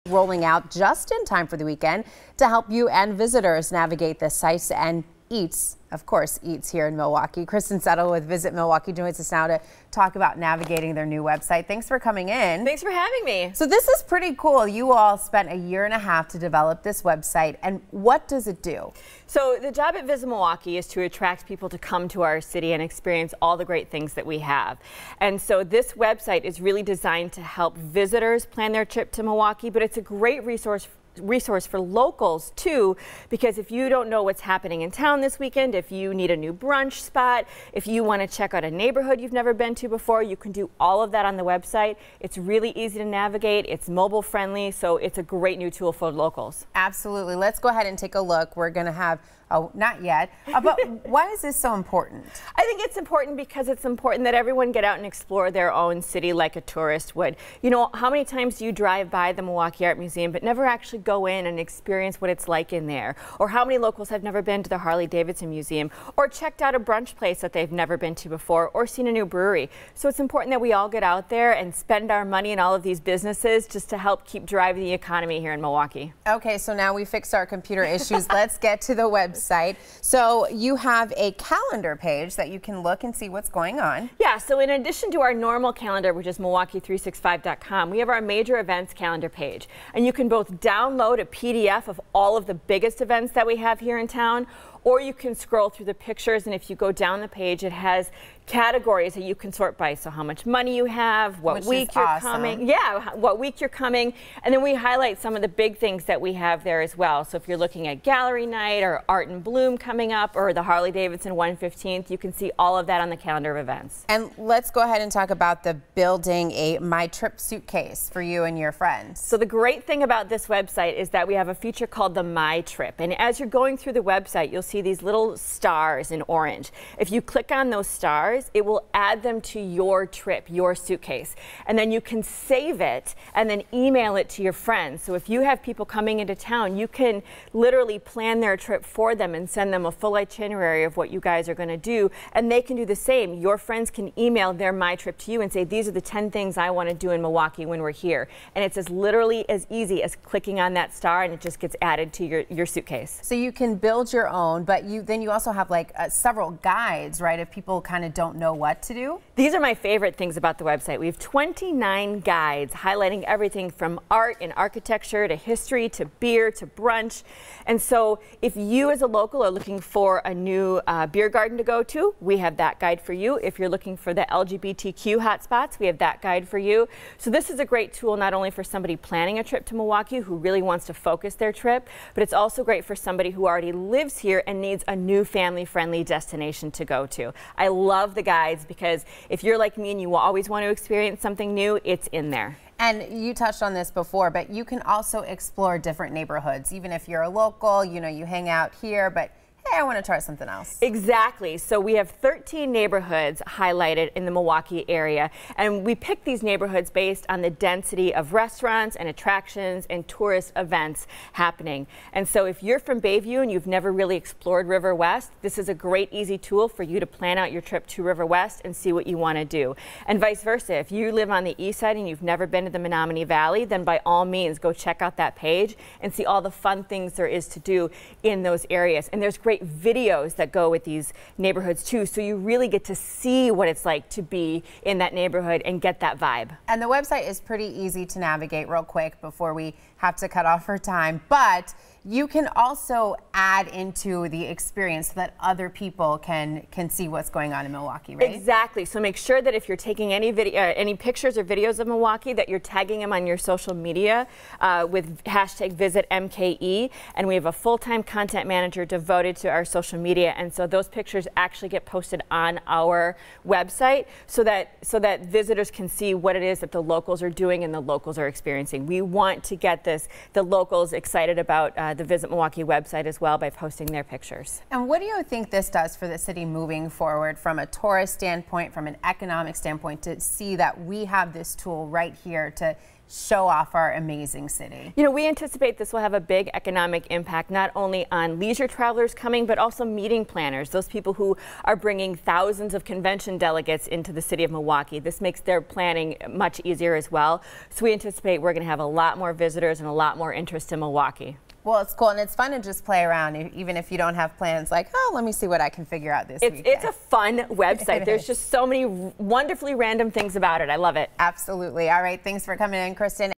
rolling out just in time for the weekend to help you and visitors navigate the sights and eats, of course, eats here in Milwaukee. Kristen Settle with Visit Milwaukee joins us now to talk about navigating their new website. Thanks for coming in. Thanks for having me. So this is pretty cool. You all spent a year and a half to develop this website, and what does it do? So the job at Visit Milwaukee is to attract people to come to our city and experience all the great things that we have. And so this website is really designed to help visitors plan their trip to Milwaukee, but it's a great resource for locals too, because if you don't know what's happening in town this weekend, if you need a new brunch spot, if you want to check out a neighborhood you've never been to before, you can do all of that on the website. It's really easy to navigate, it's mobile friendly, so it's a great new tool for locals. Absolutely. Let's go ahead and take a look. We're going to have not yet, but why is this so important? I think it's important because it's important that everyone get out and explore their own city like a tourist would. You know, how many times do you drive by the Milwaukee Art Museum but never actually go in and experience what it's like in there? Or how many locals have never been to the Harley-Davidson Museum or checked out a brunch place that they've never been to before or seen a new brewery? So it's important that we all get out there and spend our money in all of these businesses just to help keep driving the economy here in Milwaukee. Okay, so now we fixed our computer issues. Let's get to the website. So you have a calendar page that you can look and see what's going on. Yeah, so in addition to our normal calendar, which is Milwaukee365.com, we have our major events calendar page. And you can both download a PDF of all of the biggest events that we have here in town, or you can scroll through the pictures, and if you go down the page, it has categories that you can sort by. So how much money you have, what week you're coming. Yeah, what week you're coming. And then we highlight some of the big things that we have there as well. So if you're looking at gallery night or Art and Bloom coming up or the Harley-Davidson 115th, you can see all of that on the calendar of events. And let's go ahead and talk about the building a My Trip suitcase for you and your friends. So the great thing about this website is that we have a feature called the My Trip. And as you're going through the website, you'll see these little stars in orange. If you click on those stars, it will add them to your trip, your suitcase. And then you can save it and then email it to your friends. So if you have people coming into town, you can literally plan their trip for them and send them a full itinerary of what you guys are going to do. And they can do the same. Your friends can email their My Trip to you and say, these are the 10 things I want to do in Milwaukee when we're here. And it's as literally as easy as clicking on that star, and it just gets added to your suitcase. So you can build your own, but then you also have like several guides, right? If people kind of don't know what to do. These are my favorite things about the website. We have 29 guides highlighting everything from art and architecture to history to beer to brunch. And so if you as a local are looking for a new beer garden to go to, we have that guide for you. If you're looking for the LGBTQ hotspots, we have that guide for you. So this is a great tool not only for somebody planning a trip to Milwaukee who really wants to focus their trip, but it's also great for somebody who already lives here and needs a new family-friendly destination to go to. I love the guides because if you're like me and you always want to experience something new, it's in there. And you touched on this before, but you can also explore different neighborhoods. Even if you're a local, you know, you hang out here, but hey, I want to try something else. Exactly. So we have 13 neighborhoods highlighted in the Milwaukee area, and we picked these neighborhoods based on the density of restaurants and attractions and tourist events happening. And so if you're from Bayview and you've never really explored River West, this is a great easy tool for you to plan out your trip to River West and see what you want to do. And vice versa, if you live on the east side and you've never been to the Menominee Valley, then by all means go check out that page and see all the fun things there is to do in those areas. And there's great videos that go with these neighborhoods too, so you really get to see what it's like to be in that neighborhood and get that vibe. And the website is pretty easy to navigate real quick before we have to cut off our time, but you can also add into the experience so that other people can see what's going on in Milwaukee, right? Exactly. So make sure that if you're taking any pictures or videos of Milwaukee, that you're tagging them on your social media with hashtag VisitMKE, and we have a full-time content manager devoted to our social media, and so those pictures actually get posted on our website so that visitors can see what it is that the locals are doing and the locals are experiencing. We want to get the locals excited about the Visit Milwaukee website as well by posting their pictures. And what do you think this does for the city moving forward from a tourist standpoint, from an economic standpoint, to see that we have this tool right here to show off our amazing city? You know, we anticipate this will have a big economic impact, not only on leisure travelers coming, but also meeting planners, those people who are bringing thousands of convention delegates into the city of Milwaukee. This makes their planning much easier as well. So we anticipate we're going to have a lot more visitors and a lot more interest in Milwaukee. Well, it's cool, and it's fun to just play around, even if you don't have plans like, oh, let me see what I can figure out this weekend. It's a fun website. There's just so many wonderfully random things about it. I love it. Absolutely. All right. Thanks for coming in, Kristen.